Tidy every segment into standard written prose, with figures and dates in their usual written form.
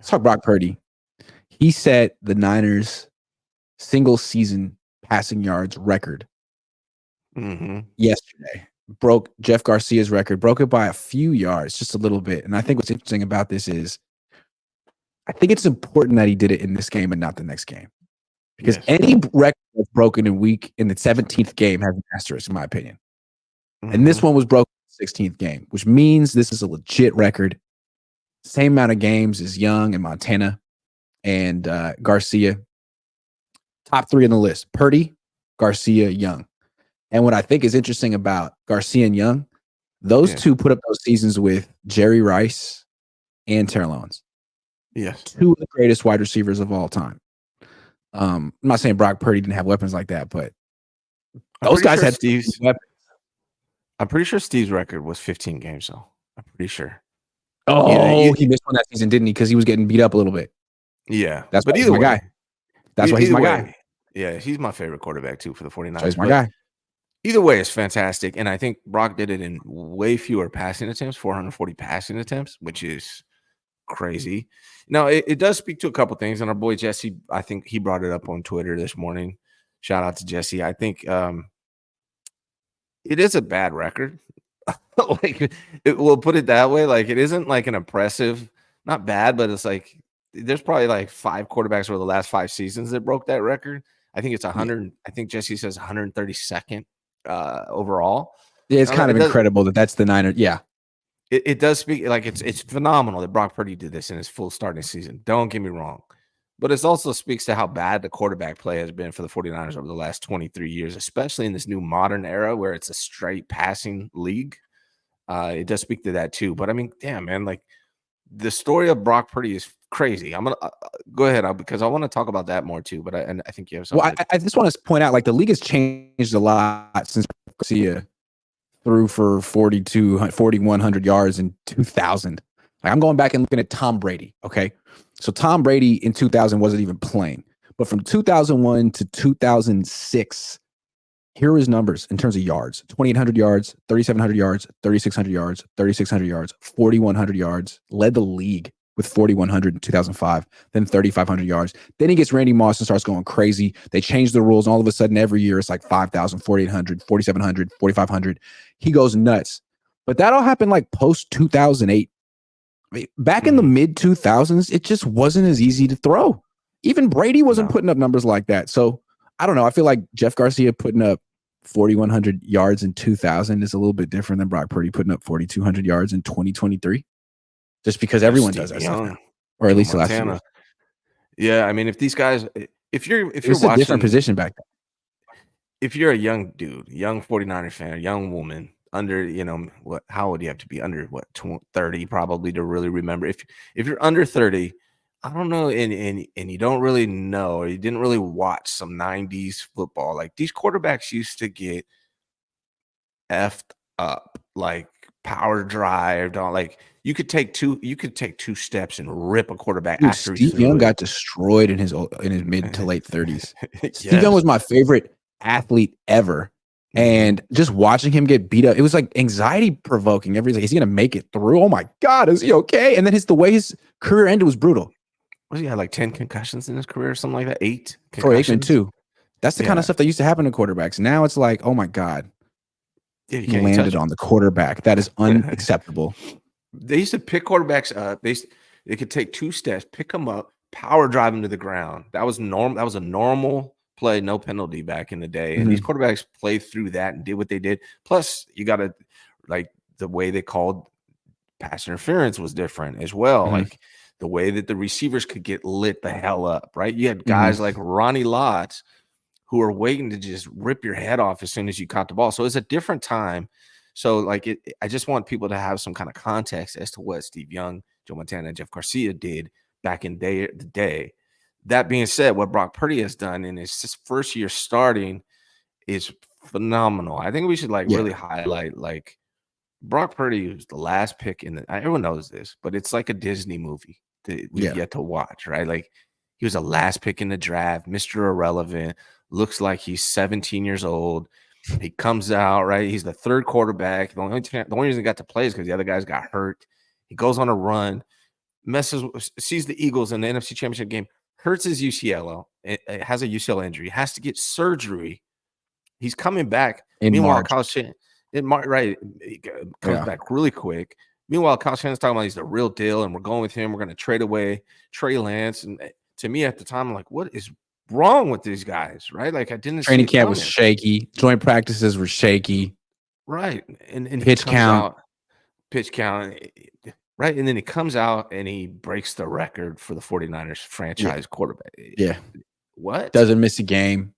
Let's talk Brock Purdy. He set the Niners single season passing yards record yesterday. Broke Jeff Garcia's record, broke it by a few yards, just a little bit. And I think what's interesting about this is I think it's important that he did it in this game and not the next game. Because any record that's broken in the 17th game has an asterisk, in my opinion. And this one was broken in the 16th game, which means this is a legit record. Same amount of games as Young and Montana and Garcia. Top three on the list: Purdy, Garcia, Young. And what I think is interesting about Garcia and Young, those two put up those seasons with Jerry Rice and Terrell Owens. Yes. Two of the greatest wide receivers of all time. I'm not saying Brock Purdy didn't have weapons like that, but those guys had Steve's weapons. I'm pretty sure Steve's record was 15 games, though. I'm pretty sure. Oh, he missed one that season, didn't he? Because he was getting beat up a little bit. Yeah. That's why he's my guy. That's why he's my guy. Yeah, he's my favorite quarterback, too, for the 49ers. So he's my guy. Either way, it's fantastic. And I think Brock did it in way fewer passing attempts, 440 passing attempts, which is crazy. Now, it does speak to a couple things. And our boy Jesse, I think he brought it up on Twitter this morning. Shout out to Jesse. I think it is a bad record. We'll put it that way. Like, it isn't like an impressive, not bad, but it's like there's probably like 5 quarterbacks over the last 5 seasons that broke that record. I think it's 100. I think Jesse says 132nd overall. Yeah, it's kind of incredible that's the Niners. Yeah. It does speak like it's phenomenal that Brock Purdy did this in his full starting season. Don't get me wrong. But it also speaks to how bad the quarterback play has been for the 49ers over the last 23 years, especially in this new modern era where it's a straight passing league. It does speak to that too. But I mean, damn, man, like the story of Brock Purdy is crazy. I'm going to go ahead because I want to talk about that more too. But I think you have something. Well, I just want to point out, like, the league has changed a lot since Garcia threw for 4,100 yards in 2000. Like, I'm going back and looking at Tom Brady. Okay. So Tom Brady in 2000 wasn't even playing, but from 2001 to 2006, here are his numbers in terms of yards: 2,800 yards, 3,700 yards, 3,600 yards, 3,600 yards, 4,100 yards, led the league with 4,100 in 2005, then 3,500 yards. Then he gets Randy Moss and starts going crazy. They change the rules. And all of a sudden, every year, it's like 5,000, 4,800, 4,700, 4,500. He goes nuts. But that all happened like post 2008. I mean, back in the mid 2000s, it just wasn't as easy to throw. Even Brady wasn't putting up numbers like that. So I don't know. I feel like Jeff Garcia putting up 4,100 yards in 2000 is a little bit different than Brock Purdy putting up 4,200 yards in 2023. Just because everyone does that stuff now, or at least the last year. Yeah, I mean, if these guys, if you're watching a different position back then. If you're a young dude, young 49er fan, a young woman, under, how would you have to be under 30 probably to really remember? If you're under 30, I don't know, and you don't really know, or you didn't really watch some 90s football, like these quarterbacks used to get effed up, like power drive, like you could take two steps and rip a quarterback. Dude, after Steve Young got destroyed in his mid to late 30s. Steve Young was my favorite athlete ever. And just watching him get beat up, it was like anxiety provoking. Everybody's like, is he going to make it through? Oh my God, is he okay? And then the way his career ended was brutal. Was he had like 10 concussions in his career or something like that? 8 Troy Aikman too. That's the kind of stuff that used to happen to quarterbacks. Now it's like, oh my God, he landed on the quarterback. That is unacceptable. They used to pick quarterbacks up. They could take 2 steps, pick them up, power drive them to the ground. That was normal. That was a normal play, no penalty back in the day. And these quarterbacks played through that and did what they did. Plus, you got to, like, the way they called pass interference was different as well. Like the way that the receivers could get lit the hell up, right? You had guys like Ronnie Lott who were waiting to just rip your head off as soon as you caught the ball. So it's a different time. So, like, I just want people to have some kind of context as to what Steve Young, Joe Montana, and Jeff Garcia did back in the day. That being said, what Brock Purdy has done in his first year starting is phenomenal. I think we should really highlight, like, Brock Purdy was the last pick everyone knows this, but it's like a Disney movie that we've yet to watch, right? Like, he was the last pick in the draft, Mr. Irrelevant, looks like he's 17 years old. He comes out, right? He's the third quarterback. The only reason he got to play is because the other guys got hurt. He goes on a run. sees the Eagles in the NFC Championship game, hurts his UCL, has a UCL injury, has to get surgery. He's coming back. In Meanwhile, March. Kyle Shanahan, he comes back really quick. Meanwhile, Kyle Shanahan's talking about he's the real deal, and we're going with him. We're going to trade away Trey Lance. And to me at the time, I'm like, what is wrong with these guys, right? Like I didn't Training see it camp coming. was shaky. Joint practices were shaky. Right. And pitch count. Pitch count. Right. And then he comes out and he breaks the record for the 49ers franchise quarterback. Yeah. What? Doesn't miss a game.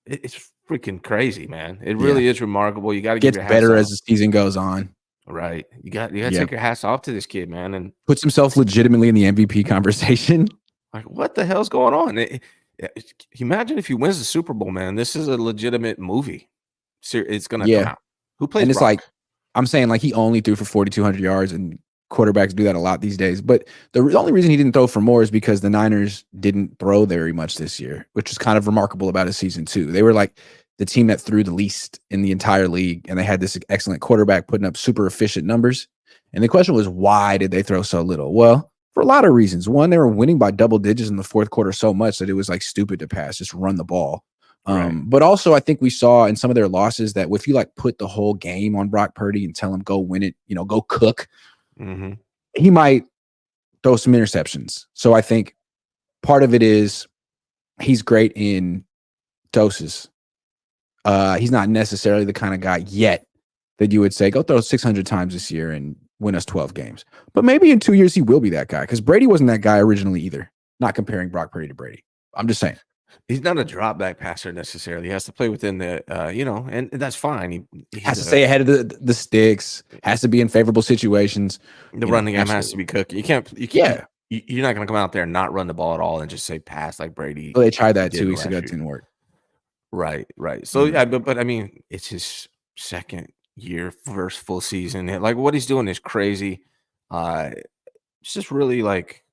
It's freaking crazy, man. It really is remarkable. You got to give your hats better off. as the season goes on. Right. You got to take your hats off to this kid, man. And puts himself legitimately in the MVP conversation. Like, what the hell's going on? Imagine if he wins the Super Bowl, man. This is a legitimate movie. It's going to come out. Who plays And it's Brock? like, I'm saying like he only threw for 4,200 yards, and quarterbacks do that a lot these days. But the only reason he didn't throw for more is because the Niners didn't throw very much this year, which is kind of remarkable about his season too. They were like the team that threw the least in the entire league, and they had this excellent quarterback putting up super efficient numbers. And the question was, why did they throw so little? Well, for a lot of reasons. One, they were winning by double digits in the fourth quarter so much that it was like stupid to pass, just run the ball. But also I think we saw in some of their losses that if you like put the whole game on Brock Purdy and tell him go win it, go cook, he might throw some interceptions. So I think part of it is he's great in doses. He's not necessarily the kind of guy yet that you would say, go throw 600 times this year and win us 12 games. But maybe in 2 years he will be that guy, because Brady wasn't that guy originally either. Not comparing Brock Purdy to Brady. I'm just saying. He's not a drop back passer necessarily. He has to play within the, and that's fine. He has to stay ahead of the sticks, has to be in favorable situations. The running game has to be cooking. You can't, you're not going to come out there and not run the ball at all and just say pass like Brady. Well, they tried that 2 weeks ago. It didn't work. Right. So, but I mean, it's his second year, first full season. Like what he's doing is crazy. It's just really like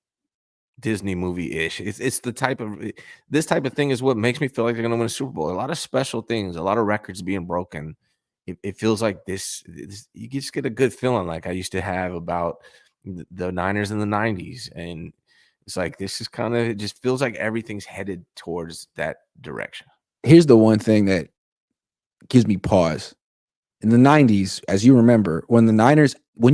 Disney movie-ish. It's the type of thing is what makes me feel like they're gonna win a Super Bowl. A lot of special things, a lot of records being broken. It feels like this you just get a good feeling like I used to have about the Niners in the 90s. And it's like this is kind of, it just feels like everything's headed towards that direction. Here's the one thing that gives me pause. In the 90s, as you remember, when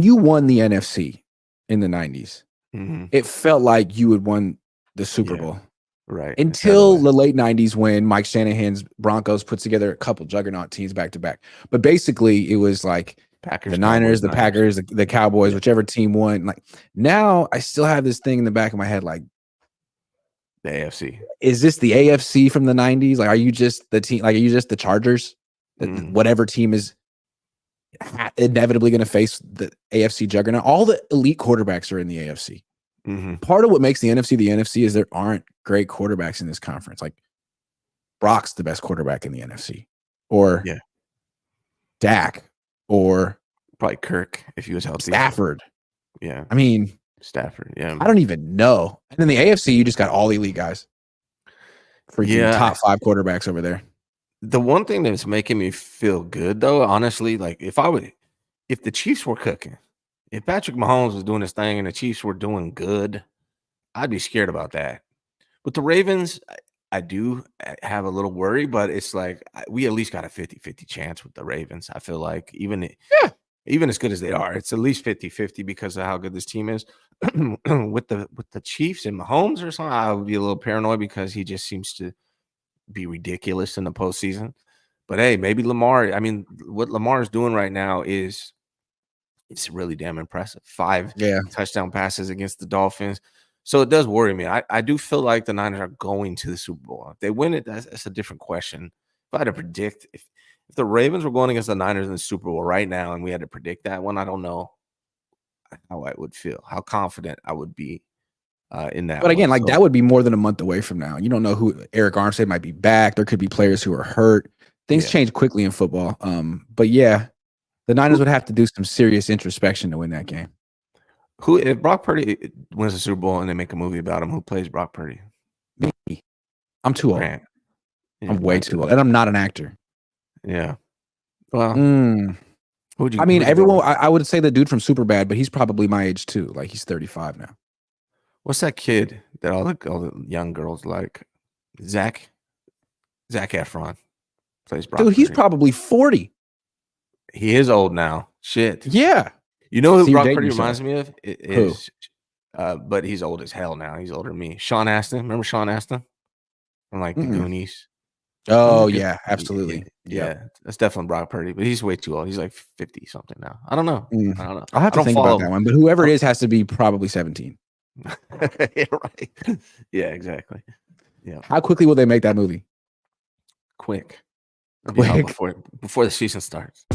you won the NFC in the 90s, it felt like you had won the Super Bowl. Right. Until the late 90s when Mike Shanahan's Broncos put together a couple juggernaut teams back to back. But basically it was like Packers, the Niners, the Packers, the Cowboys, whichever team won. Like now I still have this thing in the back of my head, like the AFC. Is this the AFC from the 90s? Like, are you just the team? Like, are you just the Chargers? Whatever team is inevitably going to face the AFC juggernaut. All the elite quarterbacks are in the AFC. Part of what makes the NFC is there aren't great quarterbacks in this conference. Like Brock's the best quarterback in the NFC, or Dak, or probably Kirk if he was healthy. Stafford. Yeah, I mean Stafford. Yeah, I don't even know. And in the AFC, you just got all elite guys. Freaking top 5 quarterbacks over there. The one thing that's making me feel good, though, honestly, like if the Chiefs were cooking, if Patrick Mahomes was doing his thing and the Chiefs were doing good, I'd be scared about that. But the Ravens, I do have a little worry, but it's like we at least got a 50-50 chance with the Ravens. I feel like even as good as they are, it's at least 50-50 because of how good this team is. with the Chiefs and Mahomes or something, I would be a little paranoid because he just seems to be ridiculous in the postseason. But hey, maybe Lamar. I mean, what Lamar is doing right now it's really damn impressive. 5 touchdown passes against the Dolphins. So it does worry me. I do feel like the Niners are going to the Super Bowl. If they win it, that's a different question. If I had to predict, if the Ravens were going against the Niners in the Super Bowl right now and we had to predict that one, I don't know how I would feel, how confident I would be in that. But again, that would be more than a month away from now. You don't know who Eric Armstead might be back. There could be players who are hurt. Things change quickly in football. But yeah, the Niners would have to do some serious introspection to win that game. If Brock Purdy wins the Super Bowl and they make a movie about him, who plays Brock Purdy? Me. I'm too old. Grant. I'm way too old, and I'm not an actor. Yeah. Well, I mean, everyone. I would say the dude from Superbad, but he's probably my age too. Like he's 35 now. What's that kid that all the young girls like? Zac Efron plays Brock Dude, he's Purdy. probably 40. He is old now. Shit. Yeah. You know who See, you're Brock dating Purdy yourself. reminds me of? Who? But he's old as hell now. He's older than me. Sean Astin. Remember Sean Astin from like the Mm-mm. Goonies? Oh, Remember yeah, absolutely. Yep. yeah. That's definitely Brock Purdy, but he's way too old. He's like 50 something now. I don't know. I don't know. I'll have I to don't think about follow that him. one, but whoever it is has to be probably 17. Yeah, right. Yeah, exactly. Yeah, How quickly will they make that movie? quick. It'll be out Quick. before the season starts.